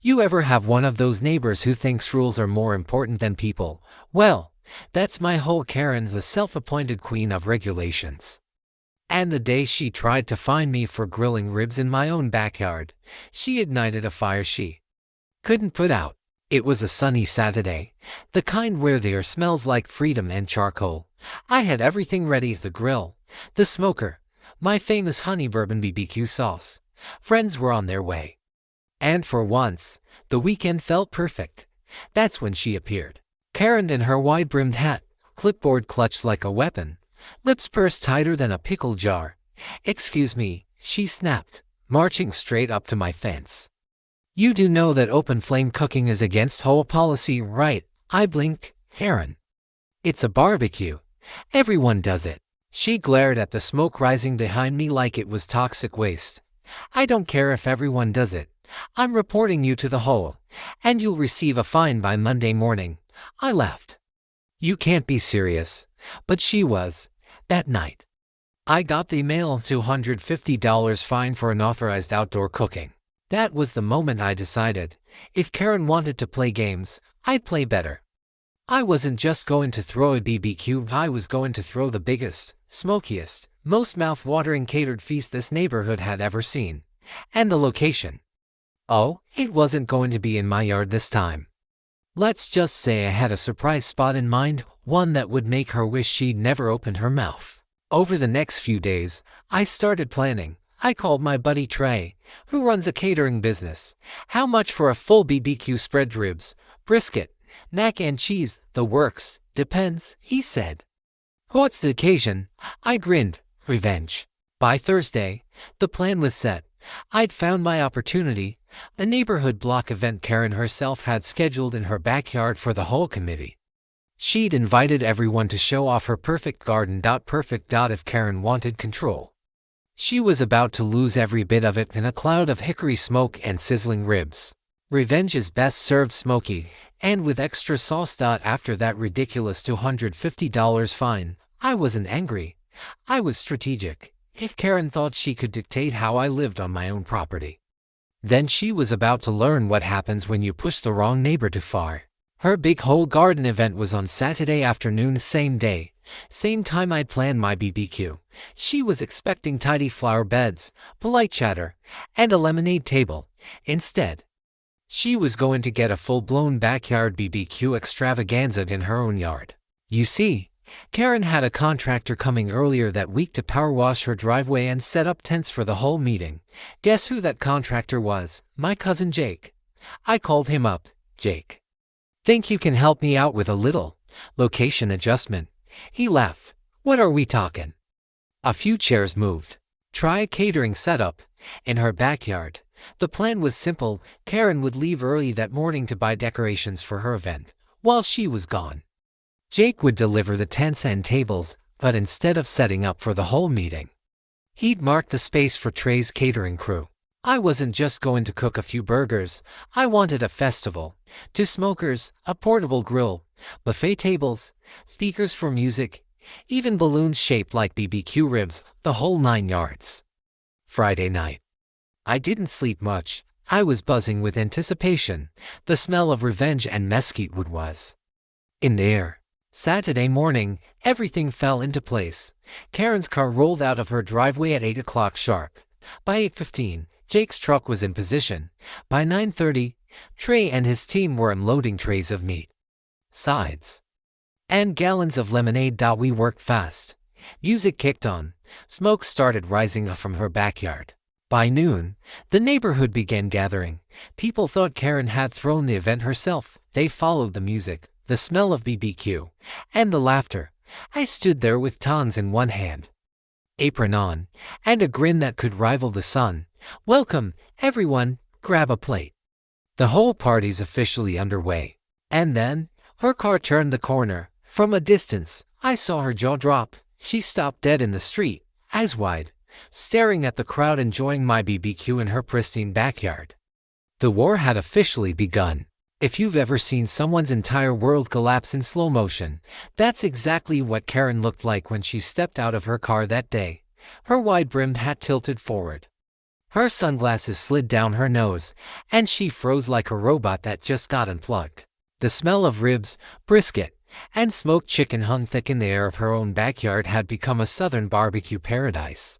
You ever have one of those neighbors who thinks rules are more important than people? Well, that's my HOA Karen, the self-appointed queen of regulations. And the day she tried to fine me for grilling ribs in my own backyard, she ignited a fire she couldn't put out. It was a sunny Saturday, the kind where the air smells like freedom and charcoal. I had everything ready: the grill, the smoker, my famous honey bourbon BBQ sauce. Friends were on their way. And for once, the weekend felt perfect. That's when she appeared. Karen in her wide-brimmed hat, clipboard clutched like a weapon, lips pursed tighter than a pickle jar. "Excuse me," she snapped, marching straight up to my fence. "You do know that open flame cooking is against HOA policy, right?" I blinked. "Karen, it's a barbecue. Everyone does it." She glared at the smoke rising behind me like it was toxic waste. "I don't care if everyone does it. I'm reporting you to the HOA, and you'll receive a fine by Monday morning." I laughed. "You can't be serious." But she was. That night, I got the mail $250 fine for unauthorized outdoor cooking. That was the moment I decided, if Karen wanted to play games, I'd play better. I wasn't just going to throw a BBQ, I was going to throw the biggest, smokiest, most mouth-watering catered feast this neighborhood had ever seen. And the location. Oh, it wasn't going to be in my yard this time. Let's just say I had a surprise spot in mind, one that would make her wish she'd never opened her mouth. Over the next few days, I started planning. I called my buddy Trey, who runs a catering business. "How much for a full BBQ spread? Ribs, brisket, mac and cheese, the works." "Depends," he said. "What's the occasion?" I grinned. "Revenge." By Thursday, the plan was set. I'd found my opportunity, a neighborhood block event Karen herself had scheduled in her backyard for the whole committee. She'd invited everyone to show off her perfect garden. Perfect. If Karen wanted control, she was about to lose every bit of it in a cloud of hickory smoke and sizzling ribs. Revenge is best served smoky, and with extra sauce. After that ridiculous $250 fine, I wasn't angry. I was strategic. If Karen thought she could dictate how I lived on my own property, then she was about to learn what happens when you push the wrong neighbor too far. Her big whole garden event was on Saturday afternoon, same day, same time I'd planned my BBQ. She was expecting tidy flower beds, polite chatter, and a lemonade table. Instead, she was going to get a full-blown backyard BBQ extravaganza in her own yard. You see, Karen had a contractor coming earlier that week to power wash her driveway and set up tents for the whole meeting. Guess who that contractor was? My cousin Jake. I called him up. "Jake, think you can help me out with a little location adjustment?" He laughed. "What are we talking?" A few chairs moved. Try a catering setup in her backyard. The plan was simple. Karen would leave early that morning to buy decorations for her event. While she was gone, Jake would deliver the tents and tables, but instead of setting up for the whole meeting, he'd mark the space for Trey's catering crew. I wasn't just going to cook a few burgers. I wanted a festival. 2 smokers, a portable grill, buffet tables, speakers for music, even balloons shaped like BBQ ribs, the whole 9 yards. Friday night, I didn't sleep much. I was buzzing with anticipation. The smell of revenge and mesquite wood was in the air. Saturday morning, everything fell into place. Karen's car rolled out of her driveway at 8 o'clock sharp. By 8:15, Jake's truck was in position. By 9:30, Trey and his team were unloading trays of meat, sides, and gallons of lemonade. We worked fast. Music kicked on. Smoke started rising up from her backyard. By noon, the neighborhood began gathering. People thought Karen had thrown the event herself. They followed the music, the smell of BBQ, and the laughter. I stood there with tongs in one hand, apron on, and a grin that could rival the sun. "Welcome, everyone, grab a plate." The whole party's officially underway. And then, her car turned the corner. From a distance, I saw her jaw drop. She stopped dead in the street, eyes wide, staring at the crowd enjoying my BBQ in her pristine backyard. The war had officially begun. If you've ever seen someone's entire world collapse in slow motion, that's exactly what Karen looked like when she stepped out of her car that day, her wide-brimmed hat tilted forward, Her sunglasses slid down her nose, and she froze like a robot that just got unplugged. The smell of ribs, brisket, and smoked chicken hung thick in the air of her own backyard had become a southern barbecue paradise.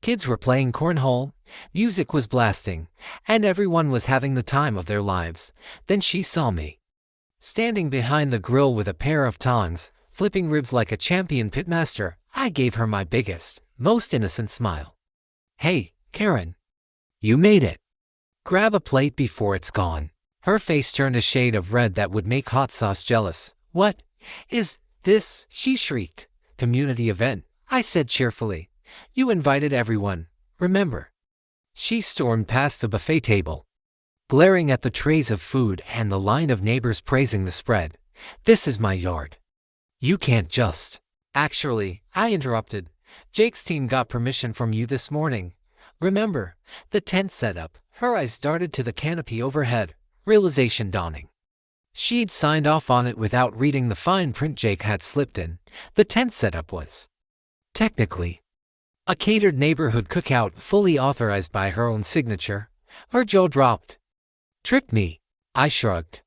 Kids were playing cornhole, music was blasting, and everyone was having the time of their lives. Then she saw me, standing behind the grill with a pair of tongs, flipping ribs like a champion pitmaster. I gave her my biggest, most innocent smile. "Hey, Karen. You made it. Grab a plate before it's gone." Her face turned a shade of red that would make hot sauce jealous. "What is this?" she shrieked. "Community event," I said cheerfully. "You invited everyone, remember?" She stormed past the buffet table, glaring at the trays of food and the line of neighbors praising the spread. "This is my yard. You can't just—" "Actually," I interrupted, "Jake's team got permission from you this morning. Remember, the tent setup." Her eyes darted to the canopy overhead, realization dawning. She'd signed off on it without reading the fine print Jake had slipped in. The tent setup was technically a catered neighborhood cookout, fully authorized by her own signature. Her jaw dropped. "Tricked me," I shrugged.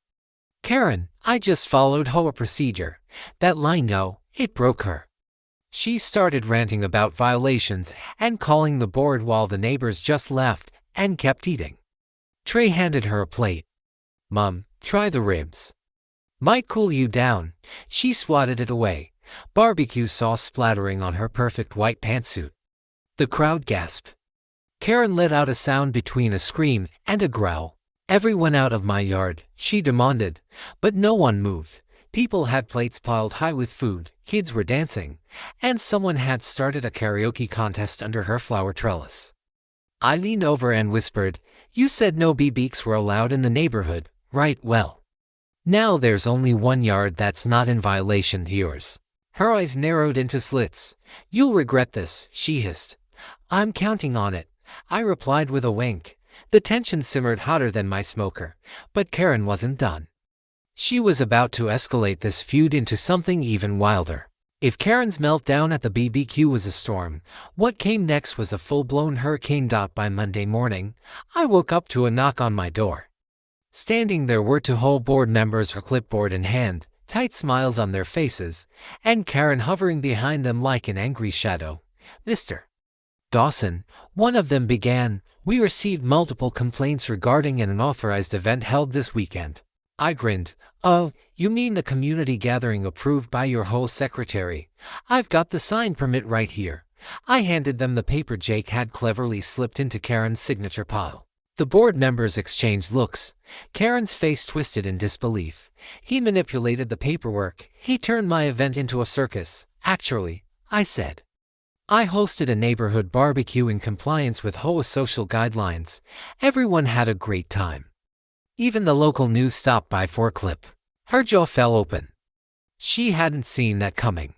"Karen, I just followed HOA procedure." That line, no, it broke her. She started ranting about violations and calling the board while the neighbors just laughed and kept eating. Trey handed her a plate. "Mom, try the ribs. Might cool you down." She swatted it away, barbecue sauce splattering on her perfect white pantsuit. The crowd gasped. Karen let out a sound between a scream and a growl. "Everyone out of my yard," she demanded, but no one moved. People had plates piled high with food, kids were dancing, and someone had started a karaoke contest under her flower trellis. I leaned over and whispered, "You said no BBQs were allowed in the neighborhood, right? Well, now there's only one yard that's not in violation, yours." Her eyes narrowed into slits. "You'll regret this," she hissed. "I'm counting on it," I replied with a wink. The tension simmered hotter than my smoker, but Karen wasn't done. She was about to escalate this feud into something even wilder. If Karen's meltdown at the BBQ was a storm, what came next was a full-blown hurricane. By Monday morning, I woke up to a knock on my door. Standing there were two whole board members, her clipboard in hand, tight smiles on their faces, and Karen hovering behind them like an angry shadow. "Mr. Dawson," one of them began, "we received multiple complaints regarding an unauthorized event held this weekend." I grinned. "Oh, you mean the community gathering approved by your whole secretary? I've got the sign permit right here." I handed them the paper Jake had cleverly slipped into Karen's signature pile. The board members exchanged looks. Karen's face twisted in disbelief. "He manipulated the paperwork. He turned my event into a circus." "Actually," I said, "I hosted a neighborhood barbecue in compliance with HOA social guidelines. Everyone had a great time. Even the local news stopped by for a clip." Her jaw fell open. She hadn't seen that coming.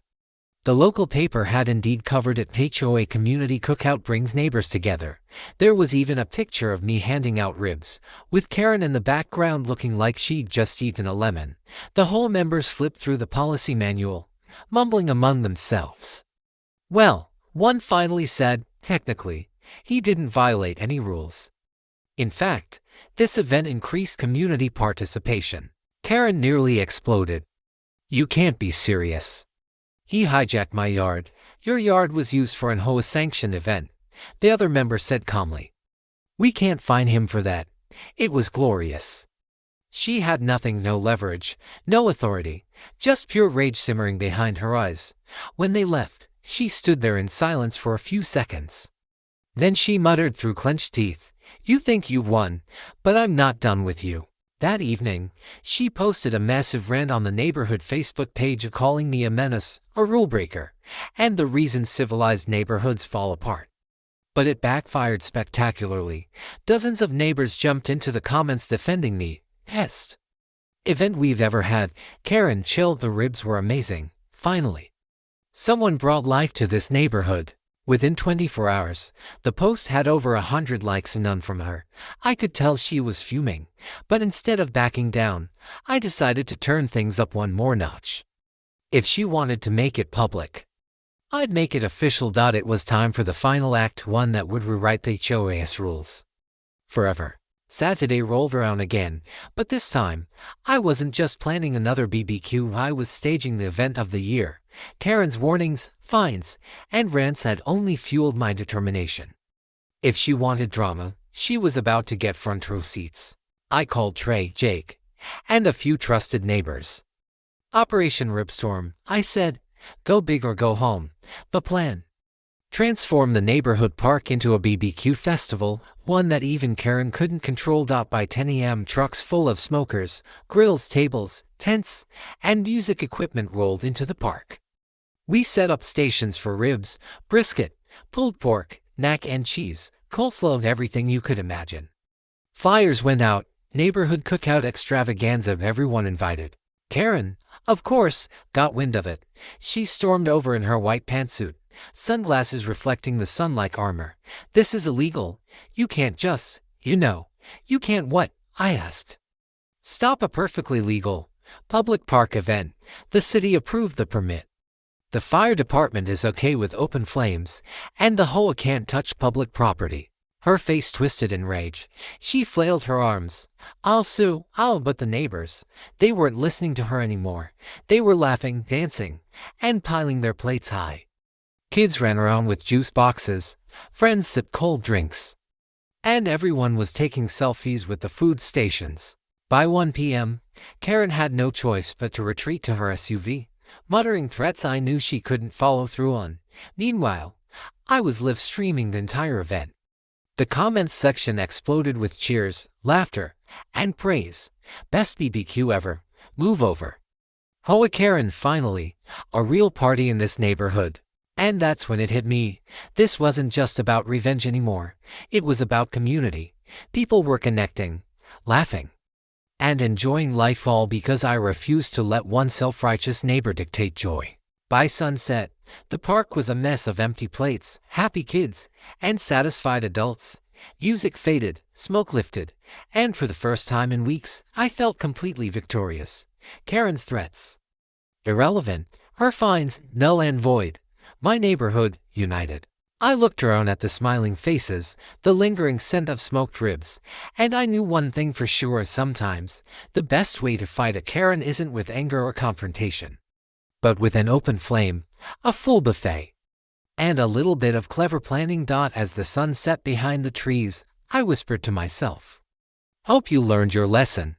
The local paper had indeed covered it. HOA Community Cookout brings neighbors together. There was even a picture of me handing out ribs, with Karen in the background looking like she'd just eaten a lemon. The whole members flipped through the policy manual, mumbling among themselves. "Well," one finally said, "technically, he didn't violate any rules. In fact, this event increased community participation." Karen nearly exploded. "You can't be serious. He hijacked my yard. Your yard was used for an HOA-sanctioned event," the other member said calmly. "We can't fine him for that. It was glorious." She had nothing, no leverage, no authority, just pure rage simmering behind her eyes. When they left, she stood there in silence for a few seconds. Then she muttered through clenched teeth, "You think you've won, but I'm not done with you." That evening, she posted a massive rant on the neighborhood Facebook page calling me a menace, a rule breaker, and the reason civilized neighborhoods fall apart. But it backfired spectacularly. Dozens of neighbors jumped into the comments defending the best event we've ever had. "Karen, chill, the ribs were amazing. Finally, someone brought life to this neighborhood." Within 24 hours, the post had over 100 likes and none from her. I could tell she was fuming, but instead of backing down, I decided to turn things up one more notch. If she wanted to make it public, I'd make it official. It was time for the final act, one that would rewrite the HOA's rules forever. Saturday rolled around again, but this time, I wasn't just planning another BBQ, I was staging the event of the year. Karen's warnings, fines, and rants had only fueled my determination. If she wanted drama, she was about to get front row seats. I called Trey, Jake, and a few trusted neighbors. Operation Ripstorm, I said. Go big or go home. The plan: transform the neighborhood park into a BBQ festival, one that even Karen couldn't control. By 10 a.m. trucks full of smokers, grills, tables, tents, and music equipment rolled into the park. We set up stations for ribs, brisket, pulled pork, mac and cheese, coleslaw, and everything you could imagine. Flyers went out, neighborhood cookout extravaganza, everyone invited. Karen, of course, got wind of it. She stormed over in her white pantsuit, sunglasses reflecting the sun like armor. This is illegal. You can't just, you can't what? I asked. Stop a perfectly legal, public park event. The city approved the permit. The fire department is okay with open flames, and the HOA can't touch public property. Her face twisted in rage. She flailed her arms. I'll sue, but the neighbors, they weren't listening to her anymore. They were laughing, dancing, and piling their plates high. Kids ran around with juice boxes, friends sipped cold drinks, and everyone was taking selfies with the food stations. By 1 p.m., Karen had no choice but to retreat to her SUV, muttering threats I knew she couldn't follow through on. Meanwhile, I was live streaming the entire event. The comments section exploded with cheers, laughter, and praise. Best BBQ ever. Move over. HOA Karen, finally, a real party in this neighborhood. And that's when it hit me. This wasn't just about revenge anymore. It was about community. People were connecting, laughing, and enjoying life, all because I refused to let one self-righteous neighbor dictate joy. By sunset, the park was a mess of empty plates, happy kids, and satisfied adults. Music faded, smoke lifted, and for the first time in weeks, I felt completely victorious. Karen's threats, irrelevant. Her fines, null and void. My neighborhood, united. I looked around at the smiling faces, the lingering scent of smoked ribs, and I knew one thing for sure: sometimes, the best way to fight a Karen isn't with anger or confrontation, but with an open flame, a full buffet, and a little bit of clever planning. As the sun set behind the trees, I whispered to myself, hope you learned your lesson,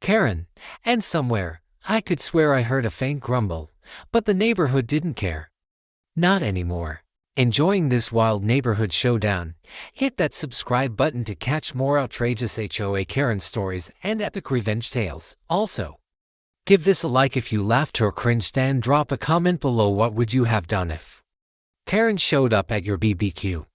Karen. And somewhere, I could swear I heard a faint grumble, but the neighborhood didn't care. Not anymore. Enjoying this wild neighborhood showdown? Hit that subscribe button to catch more outrageous HOA Karen stories and epic revenge tales. Also, give this a like if you laughed or cringed, and drop a comment below. What would you have done if Karen showed up at your BBQ?